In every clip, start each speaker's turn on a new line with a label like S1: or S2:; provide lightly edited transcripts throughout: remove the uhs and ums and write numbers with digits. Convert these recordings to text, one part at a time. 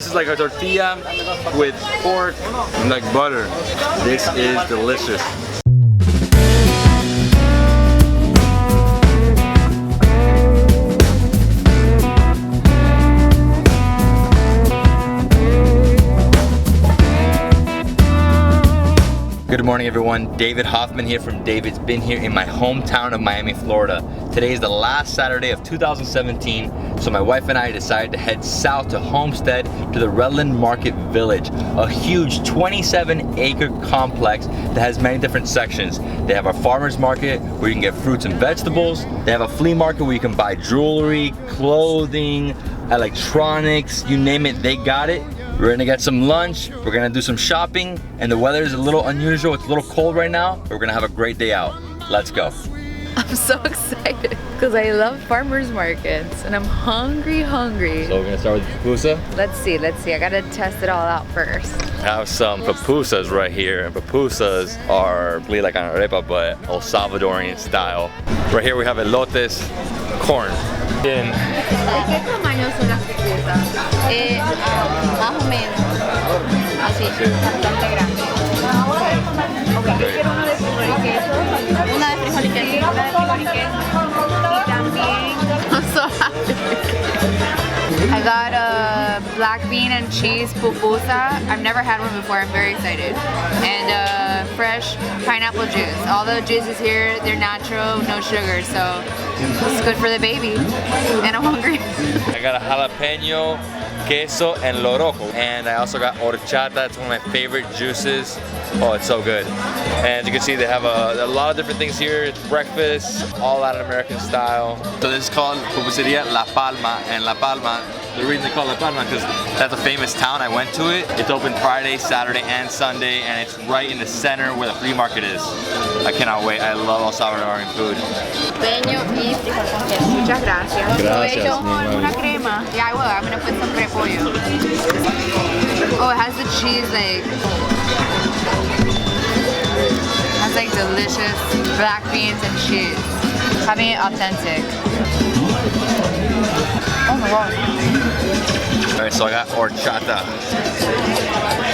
S1: is like a tortilla with pork and like butter. This is delicious. Good morning everyone, David Hoffman here from Davidsbeenhere in my hometown of Miami, Florida. Today is the last Saturday of 2017, so my wife and I decided to head south to Homestead to the Redland Market Village, a huge 27-acre complex that has many different sections. They have a farmer's market where you can get fruits and vegetables. They have a flea market where you can buy jewelry, clothing, electronics, you name it, they got it. We're gonna get some lunch, we're gonna do some shopping, and the weather is a little unusual, it's a little cold right now, but we're gonna have a great day out. Let's go.
S2: I'm so excited because I love farmers markets and I'm hungry.
S1: So we're gonna start with pupusa?
S2: Let's see, I gotta test it all out first.
S1: I have some pupusas right here, and pupusas are really like an arepa, but El Salvadorian style. Right here we have elotes, corn.
S2: ¿De qué tamaño son las pupusas? Más o menos. Así, bastante grande. Ok, yo quiero uno de frijol y queso. Una de frijol y queso. Una de frijol y queso. Y también... I'm so happy. I got a black bean and cheese pupusa. I've never had one before, I'm very excited. And fresh pineapple juice. All the juices here, they're natural, no sugar, so it's good for the baby. And I'm hungry.
S1: I got a jalapeno, queso, and loroco. And I also got horchata, it's one of my favorite juices. Oh, it's so good. And you can see they have a lot of different things here. It's breakfast, all Latin American style. So this is called Pupuseria La Palma, and La Palma, the reason they call it La Palma because that's a famous town. I went to it. It's open Friday, Saturday, and Sunday, and it's right in the center where the flea market is. I cannot wait. I love El Salvadorian food.
S2: Peño y frijol con queso. Muchas gracias.
S1: Gracias,
S2: una crema. Yeah, I will. I'm gonna put some repollo. Oh, it has the cheese like. Has like delicious black beans and cheese. Having it authentic. Oh my god.
S1: Alright, so I got horchata.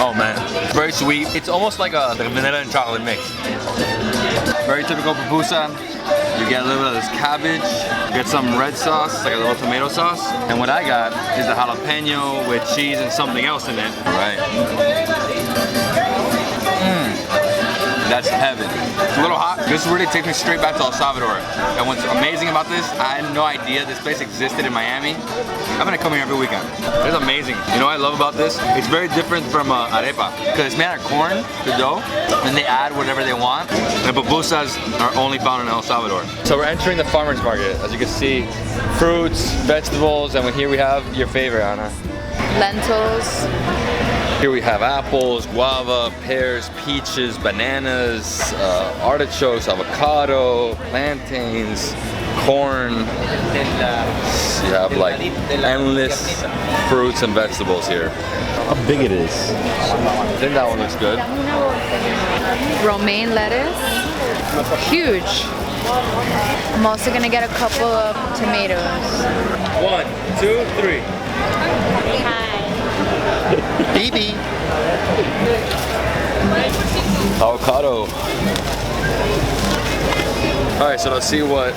S1: Oh man, very sweet. It's almost like a vanilla and chocolate mix. Very typical pupusa. You get a little bit of this cabbage, you get some red sauce, like a little tomato sauce. And what I got is the jalapeno with cheese and something else in it. Alright. That's heaven. It's a little hot. This really takes me straight back to El Salvador. And what's amazing about this, I had no idea this place existed in Miami. I'm gonna come here every weekend. It's amazing. You know what I love about this? It's very different from arepa. Because it's made out of corn, the dough, and they add whatever they want. And pupusas are only found in El Salvador. So we're entering the farmer's market. As you can see, fruits, vegetables, and here we have your favorite, Anna.
S2: Lentils.
S1: Here we have apples, guava, pears, peaches, bananas, artichokes, avocado, plantains, corn. You have like endless fruits and vegetables here. How big it is. I think that one looks good.
S2: Romaine lettuce. Huge. I'm also gonna get a couple of tomatoes.
S1: 1, 2, 3.
S2: Hi.
S1: Baby. Avocado. Alright, so let's see what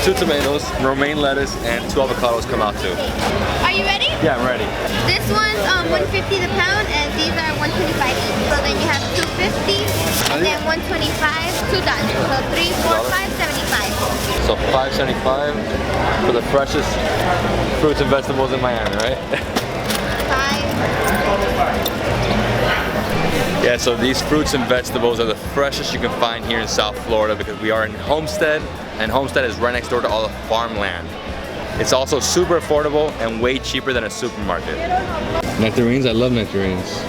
S1: 2 tomatoes, romaine lettuce, and 2 avocados come out to.
S3: Are you ready?
S1: Yeah, I'm ready.
S3: This one's $1.50 the pound, and these are $1.25 each. So then you have $2.50, and then $1.25, $2. So $3, $4, $5.75.
S1: So $5.75 for the freshest fruits and vegetables in Miami, right? Yeah, so these fruits and vegetables are the freshest you can find here in South Florida because we are in Homestead, and Homestead is right next door to all the farmland. It's also super affordable and way cheaper than a supermarket. Nectarines, I love nectarines.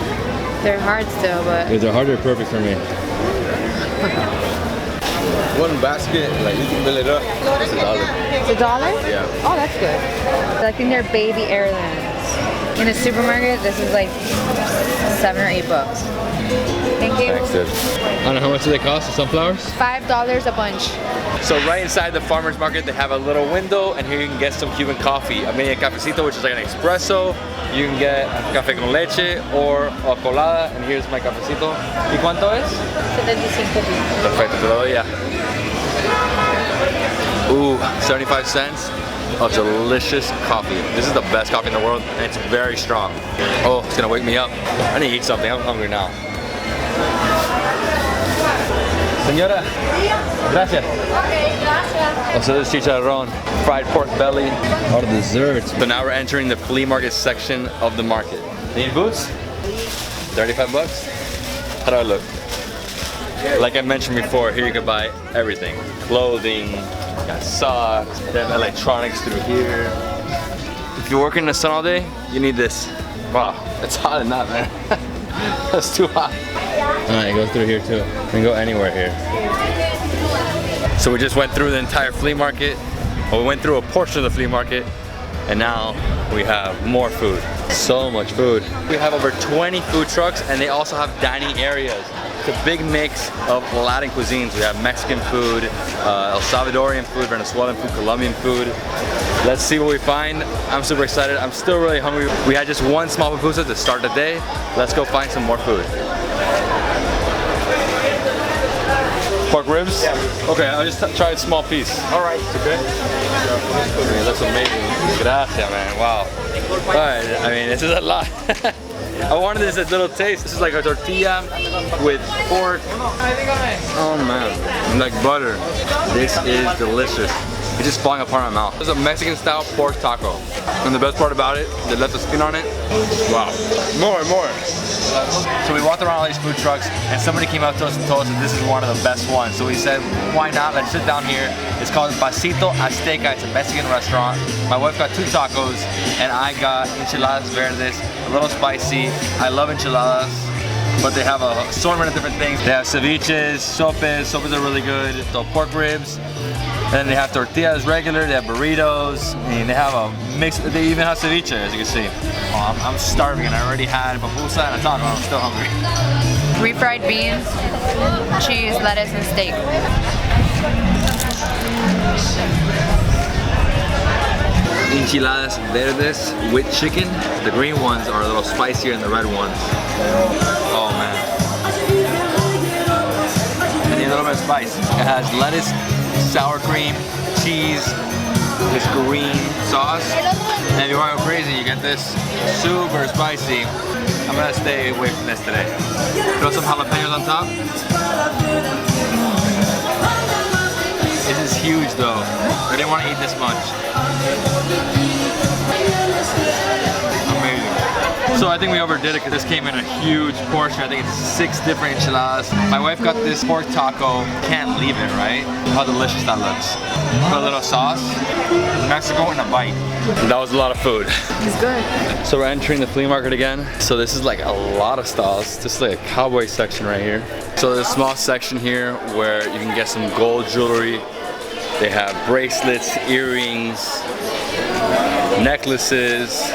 S2: They're hard still, but...
S1: They're hard or perfect for me. One basket, like you can fill it up, it's $1.
S2: It's $1?
S1: Yeah.
S2: Oh, that's good. I think they're baby heirlooms. In a supermarket, this is like $7 or $8. Thank you.
S1: Thanks, dude. I don't know how much do they cost, the sunflowers?
S2: $5 a bunch.
S1: So right inside the farmer's market, they have a little window, and here you can get some Cuban coffee. A mini cafecito, which is like an espresso. You can get café con leche or a colada, and here's my cafecito. ¿Y cuánto es?
S2: 75 pesos.
S1: Perfecto, te lo doy ya. Ooh, 75 cents of delicious coffee. This is the best coffee in the world, and it's very strong. Oh, it's gonna wake me up. I need to eat something, I'm hungry now. Señora, gracias.
S2: Okay, gracias.
S1: Oh, so this is chicharrón, fried pork belly, all the desserts. So now we're entering the flea market section of the market. Need boots? 35 bucks? How do I look? Like I mentioned before, here you can buy everything. Clothing, got socks, they have electronics through here. If you're working in the sun all day, you need this. Wow, it's hot enough, man. That's too hot. Alright, it goes through here too. You can go anywhere here. So we just went through the entire flea market. Well, we went through a portion of the flea market, and now we have more food. So much food. We have over 20 food trucks, and they also have dining areas. It's a big mix of Latin cuisines. We have Mexican food, El Salvadorian food, Venezuelan food, Colombian food. Let's see what we find. I'm super excited. I'm still really hungry. We had just one small pupusa to start the day. Let's go find some more food. Pork ribs? Yeah. Okay, I'll just try a small piece. All right. Okay. It looks amazing. Gracias, man. Wow. All right. I mean, this is a lot. I wanted this a little taste. This is like a tortilla with pork. Oh man, like butter. This is delicious. It's just falling apart in my mouth. It's a Mexican style pork taco. And the best part about it, they left the skin on it. Wow. More and more. So we walked around all these food trucks, and somebody came up to us and told us that this is one of the best ones. So we said, why not? Let's sit down here. It's called Pasito Azteca. It's a Mexican restaurant. My wife got 2 tacos, and I got enchiladas verdes, a little spicy. I love enchiladas, but they have a assortment of different things. They have ceviches, sopes. Sopes are really good. So pork ribs. And then they have tortillas regular, they have burritos, and they have a mix, they even have ceviche, as you can see. Oh, I'm starving, and I already had pupusa and a taco, I'm still hungry.
S2: Refried beans, cheese, lettuce, and steak.
S1: Enchiladas verdes with chicken. The green ones are a little spicier than the red ones. Oh man. I need a little bit of spice. It has lettuce, sour cream, cheese, this green sauce. And if you want to go crazy, you get this super spicy. I'm gonna stay away from this today. Throw some jalapenos on top. This is huge though. I didn't want to eat this much. Amazing. So I think we overdid it because this came in a huge portion. I think it's 6 different enchiladas. My wife got this pork taco. Can't leave it, right? How delicious that looks. Put a little sauce. Mexico in a bite. That was a lot of food.
S2: It's good.
S1: So we're entering the flea market again. So this is like a lot of stalls. This is like a cowboy section right here. So there's a small section here where you can get some gold jewelry. They have bracelets, earrings, necklaces.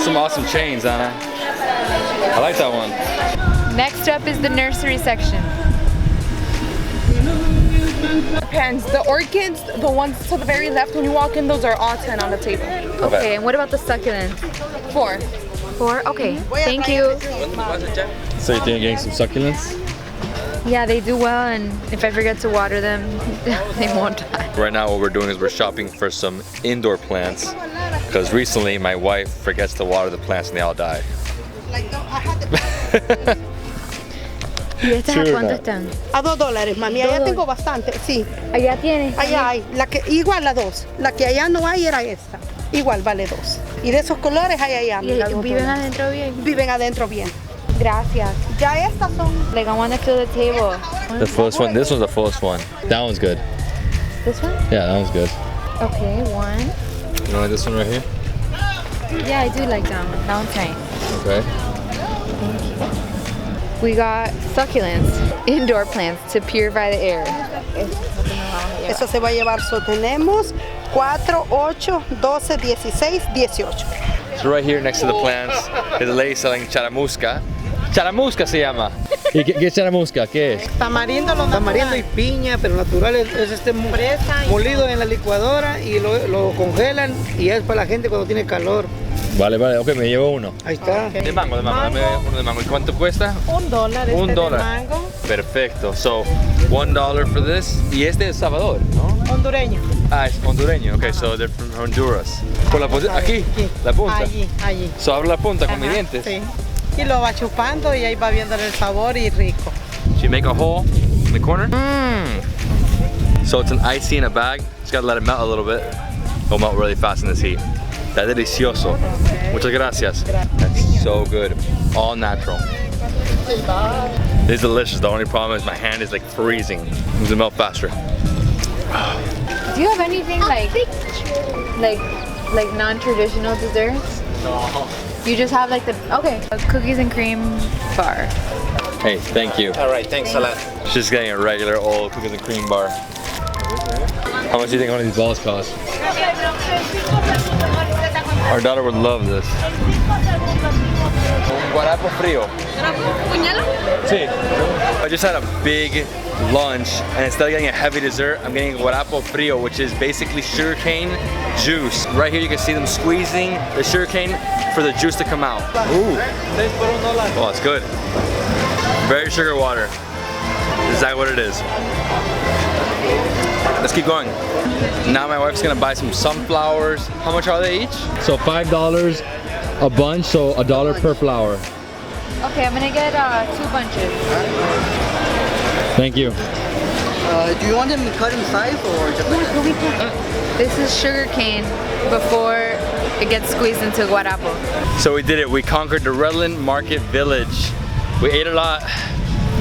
S1: Some awesome chains, Anna. I like that one.
S2: Next up is the nursery section.
S4: Depends. The orchids, the ones to the very left when you walk in, those are all 10 on the table.
S2: Okay, and what about the succulents?
S4: 4.
S2: 4? Okay, thank you.
S1: So you think you're getting some succulents?
S2: Yeah, they do well, and if I forget to water them, they won't die.
S1: Right now what we're doing is we're shopping for some indoor plants because recently my wife forgets to water the plants and they all die.
S2: ¿Y estas a cuánto están?
S5: A $2, mami. Allá tengo bastante, sí.
S2: Allá tienes.
S5: Allá hay, igual a 2. La que allá no hay era esta. Igual vale 2. Y de esos colores hay allá.
S2: ¿Y viven adentro bien?
S5: Viven adentro bien.
S2: Gracias.
S5: Ya estas son.
S2: Like, I want to fill the table.
S1: The fullest one, this one's the fullest one. That one's good.
S2: This one?
S1: Yeah, that one's good.
S2: Okay, 1.
S1: You know like this one right here?
S2: Yeah, I do like that one. That one's nice.
S1: Okay.
S2: We got succulents, indoor plants to purify the air.
S5: Eso se va a llevar. So tenemos 4, 8, 12, 16, 18.
S1: So right here next to the plants is a lady selling charamusca. Charamusca se llama. ¿Y qué es charamusca? ¿Qué es?
S5: Tamarindo,
S6: Tamarindo y piña, pero natural es molido en la licuadora y lo congelan y es para la gente cuando tiene calor.
S1: Vale, ok, me llevo uno.
S6: Ahí está.
S1: De mango, dame uno de mango. ¿Y cuánto cuesta?
S5: $1.
S1: $1.
S5: De mango.
S1: Perfecto, so $1 for this. Y este es Salvador, ¿no?
S5: Hondureño.
S1: Ah, es hondureño, ok, so they're from Honduras. Por la punta, aquí, la punta.
S5: Allí.
S1: So abro la punta con mis dientes.
S5: Sí. Y lo va chupando y ahí va viendo el sabor y rico.
S1: So you make a hole in the corner. So it's an icy in a bag. Just gotta let it melt a little bit. It'll melt really fast in this heat. Está delicioso. Muchas gracias. That's so good. All natural. This is delicious. The only problem is my hand is like freezing. It needs to melt faster.
S2: Do you have anything like non-traditional desserts?
S1: No.
S2: You just have like a cookies and cream bar.
S1: Hey, thank you.
S6: All right, thanks a lot.
S1: Just getting a regular old cookies and cream bar. How much do you think one of these balls cost? Our daughter would love this. Un guarapo frío. Sí. I just had a big lunch and instead of getting a heavy dessert, I'm getting a guarapo frío, which is basically sugarcane juice. Right here you can see them squeezing the sugarcane for the juice to come out. Ooh. Oh, it's good. Very sugar water. Is exactly what it is. Let's keep going. Now my wife's gonna buy some sunflowers. How much are they each? So $5 a bunch, so $1 per flower.
S2: Okay, I'm gonna get 2 bunches.
S1: Thank you.
S6: Do you want them cut in size or just
S2: This is sugar cane before it gets squeezed into guarapo.
S1: So we did it. We conquered the Redland Market Village. We ate a lot.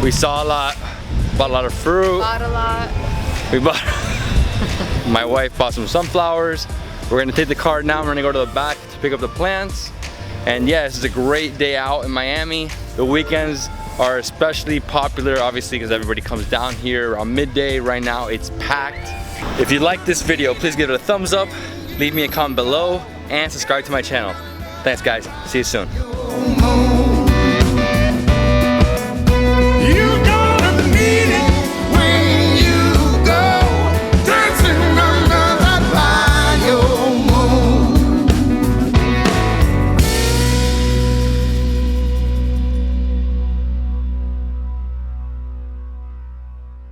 S1: We saw a lot. Bought a lot of fruit.
S2: Bought a lot.
S1: We bought. My wife bought some sunflowers. We're gonna take the car now. We're gonna go to the back to pick up the plants. And yeah, this is a great day out in Miami. The weekends are especially popular, obviously, because everybody comes down here around midday. Right now, it's packed. If you like this video, please give it a thumbs up, leave me a comment below, and subscribe to my channel. Thanks, guys. See you soon.